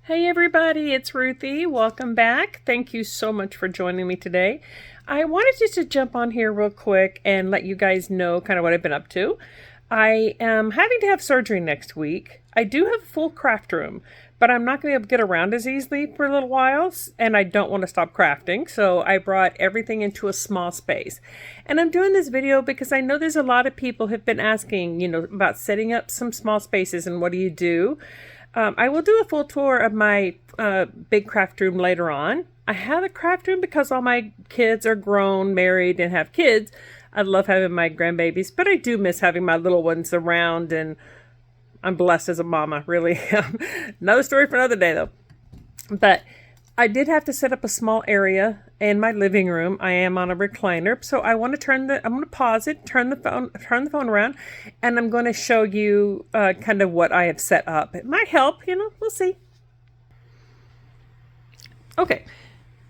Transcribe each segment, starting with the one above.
Hey everybody, it's Ruthie. Welcome back. Thank you so much for joining me today. I wanted just to jump on here real quick and let you guys know kind of what I've been up to. I am having to have surgery next week. I do have a full craft room, but I'm not going to be able to get around as easily for a little while, and I don't want to stop crafting, so I brought everything into a small space. And I'm doing this video because I know there's a lot of people have been asking, about setting up some small spaces and what do you do. I will do a full tour of my big craft room later on. I have a craft room because all my kids are grown, married, and have kids. I love having my grandbabies, but I do miss having my little ones around, and I'm blessed as a mama, really. Another story for another day, though. But I did have to set up a small area in my living room. I am on a recliner, so I'm going to pause it, turn the phone around, and I'm going to show you kind of what I have set up. It might help, we'll see. Okay,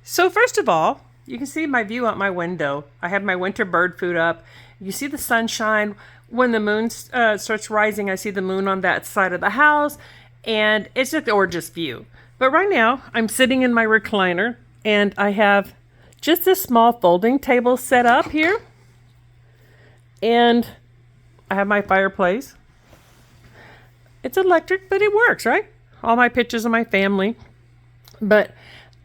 so first of all, you can see my view out my window. I have my winter bird food up. You see the sunshine. When the moon starts rising, I see the moon on that side of the house, and it's just a gorgeous view. But right now, I'm sitting in my recliner, and I have just this small folding table set up here. And I have my fireplace. It's electric, but it works, right? All my pictures of my family. But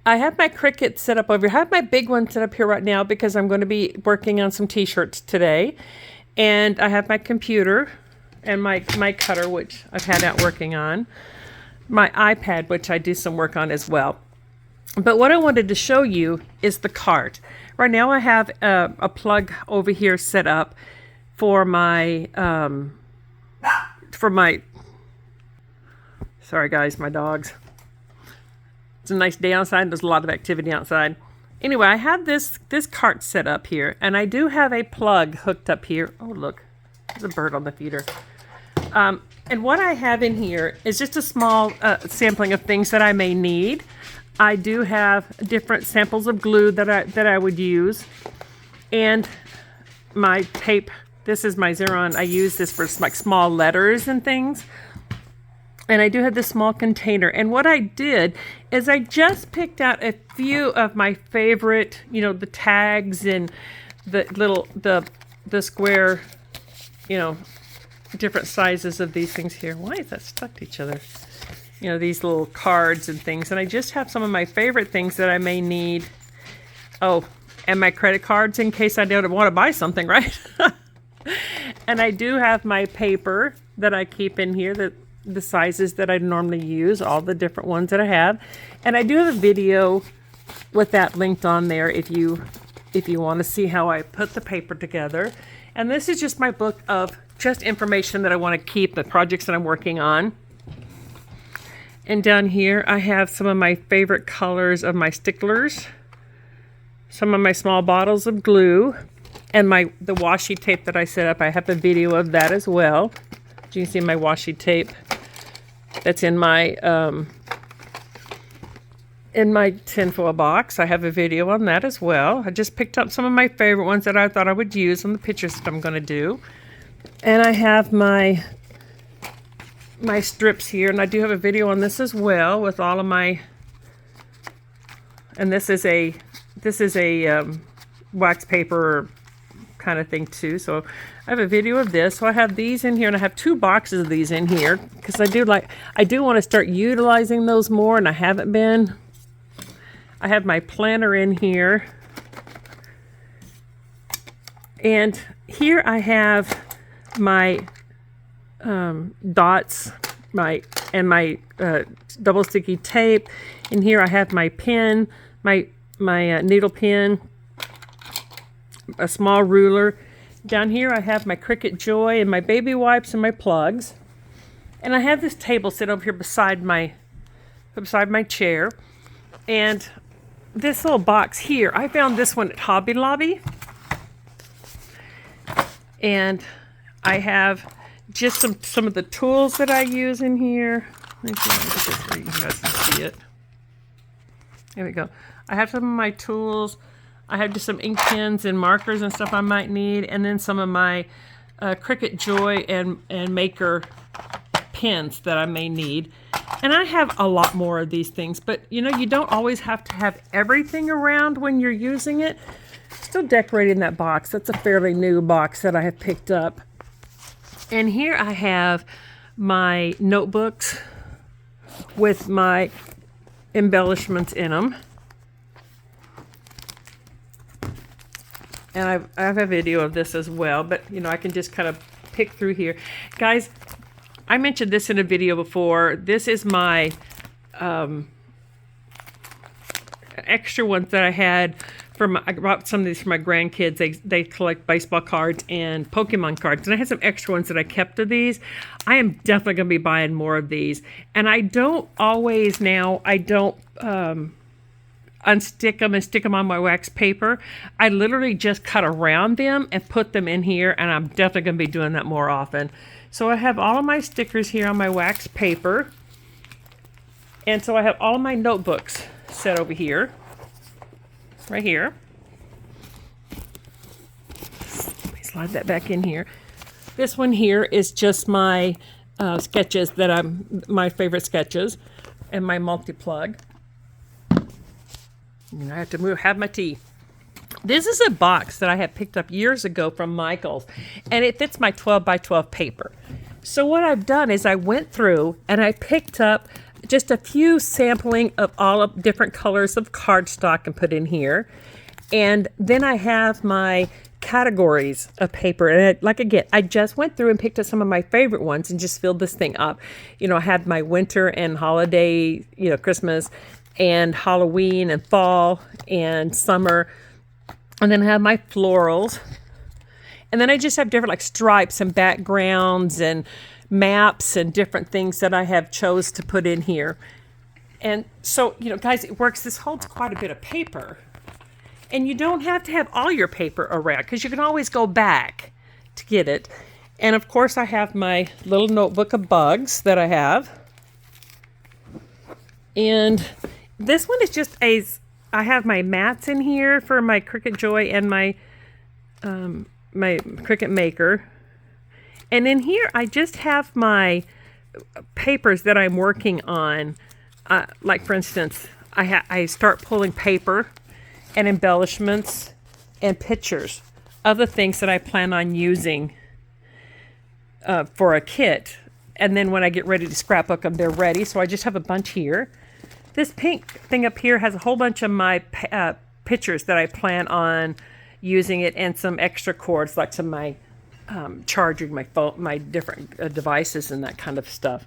I have my Cricut set up over here. I have my big one set up here right now because I'm going to be working on some t-shirts today. And I have my computer and my cutter, which I've had out working on. My iPad, which I do some work on as well. But what I wanted to show you is the cart. Right now I have a plug over here set up for my, sorry guys, my dogs. It's a nice day outside. There's a lot of activity outside. Anyway, I have this cart set up here, and I do have a plug hooked up here. Oh, look, there's a bird on the feeder. And what I have in here is just a small sampling of things that I may need. I do have different samples of glue that I would use, and my tape. This is my Xeron. I use this for like small letters and things. And I do have this small container. And what I did is I just picked out a few of my favorite, the tags and the square, different sizes of these things here. Why is that stuck to each other? These little cards and things. And I just have some of my favorite things that I may need. Oh, and my credit cards in case I don't want to buy something, right? And I do have my paper that I keep in here, the sizes that I normally use, all the different ones that I have. And I do have a video with that linked on there if you want to see how I put the paper together. And this is just my book of just information that I want to keep, the projects that I'm working on. And down here I have some of my favorite colors of my sticklers, some of my small bottles of glue, and the washi tape that I set up. I have a video of that as well. You can see my washi tape that's in my tinfoil box. I have a video on that as well. I just picked up some of my favorite ones that I thought I would use on the pictures that I'm going to do. And I have my strips here, and I do have a video on this as well with all of my. And this is a wax paper kind of thing too. So I have a video of this. So I have these in here, and I have 2 boxes of these in here because I do want to start utilizing those more, and I haven't been. I have my planner in here, and here I have my dots, my double sticky tape. In here I have my pen, my needle pen, a small ruler. Down here I have my Cricut Joy and my baby wipes and my plugs. And I have this table set over here beside my chair. And this little box here, I found this one at Hobby Lobby. And I have just some of the tools that I use in here. Let me see if I can put this where you guys can see it. There we go. I have some of my tools. I have just some ink pens and markers and stuff I might need, and then some of my Cricut Joy and Maker pens that I may need. And I have a lot more of these things, but you know, you don't always have to have everything around when you're using it. Still decorating that box. That's a fairly new box that I have picked up. And here I have my notebooks with my embellishments in them. And I have a video of this as well, but you know, I can just kind of pick through here. Guys, I mentioned this in a video before. This is my extra ones that I had I brought some of these for my grandkids. They collect baseball cards and Pokemon cards. And I had some extra ones that I kept of these. I am definitely going to be buying more of these. And I don't always now, unstick them and stick them on my wax paper. I literally just cut around them and put them in here, and I'm definitely going to be doing that more often. So I have all of my stickers here on my wax paper, and so I have all of my notebooks set over here, right here. Let me slide that back in here. This one here is just my sketches my favorite sketches, and my multi-plug. And I have to have my tea. This is a box that I had picked up years ago from Michael's, and it fits my 12 by 12 paper. So what I've done is I went through and I picked up just a few sampling of all of different colors of cardstock and put in here. And then I have my categories of paper. And again, I just went through and picked up some of my favorite ones and just filled this thing up. You know, I had my winter and holiday, you know, Christmas and Halloween and fall and summer. And then I have my florals. And then I just have different like stripes and backgrounds and maps and different things that I have chose to put in here. And so, you know, guys, it works. This holds quite a bit of paper. And you don't have to have all your paper around because you can always go back to get it. And of course, I have my little notebook of bugs that I have. And this one is just I have my mats in here for my Cricut Joy and my my Cricut Maker. And in here, I just have my papers that I'm working on. Like for instance, I start pulling paper and embellishments and pictures of the things that I plan on using for a kit. And then when I get ready to scrapbook them, they're ready. So I just have a bunch here. This pink thing up here has a whole bunch of my pictures that I plan on using it, and some extra cords, like some of my charging my phone, my different devices and that kind of stuff.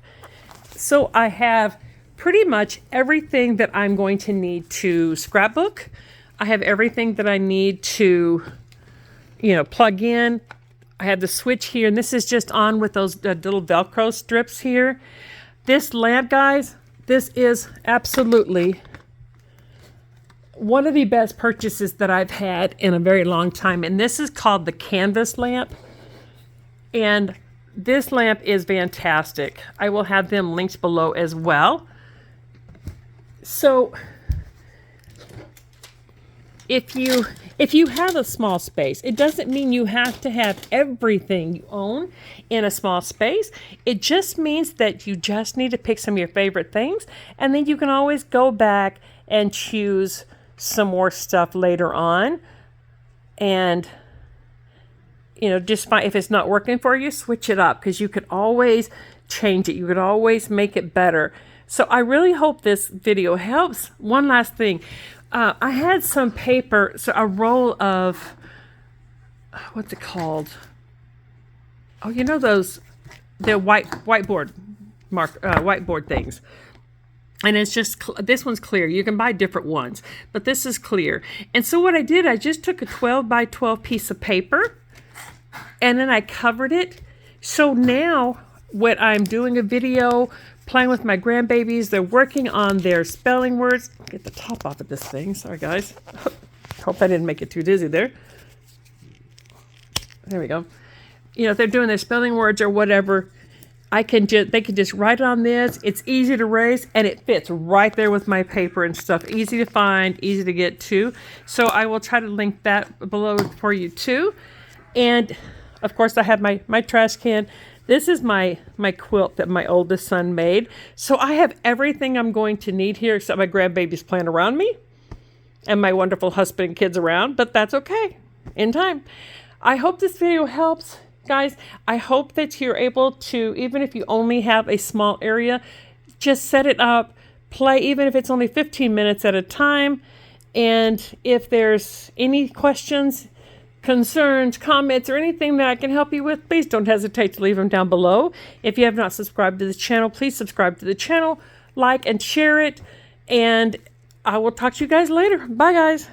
So I have pretty much everything that I'm going to need to scrapbook. I have everything that I need to, you know, plug in. I have the switch here, and this is just on with those little Velcro strips here. This lamp, guys, this is absolutely one of the best purchases that I've had in a very long time. And this is called the Canvas lamp. And this lamp is fantastic. I will have them linked below as well. So if you have a small space, it doesn't mean you have to have everything you own in a small space. It just means that you just need to pick some of your favorite things, and then you can always go back and choose some more stuff later on. And you know, just find, if it's not working for you, switch it up, because you could always change it. You could always make it better. So I really hope this video helps. One last thing. I had some paper, so a roll of, what's it called? Oh, you know those, the whiteboard things. And it's just, this one's clear. You can buy different ones, but this is clear. And so what I did, I just took a 12 by 12 piece of paper, and then I covered it. So now when I'm doing a video, playing with my grandbabies, they're working on their spelling words. Get the top off of this thing. Sorry, guys. Hope I didn't make it too dizzy there. There we go. You know, if they're doing their spelling words or whatever, they can just write it on this. It's easy to erase, and it fits right there with my paper and stuff. Easy to find, easy to get to. So I will try to link that below for you too. And of course, I have my trash can. This is my quilt that my oldest son made. So I have everything I'm going to need here except my grandbabies playing around me and my wonderful husband and kids around, but that's okay, in time. I hope this video helps, guys. I hope that you're able to, even if you only have a small area, just set it up, play, even if it's only 15 minutes at a time. And if there's any questions, concerns, comments, or anything that I can help you with, please don't hesitate to leave them down below. If you have not subscribed to the channel, please subscribe to the channel, like and share it, and I will talk to you guys later. Bye, guys.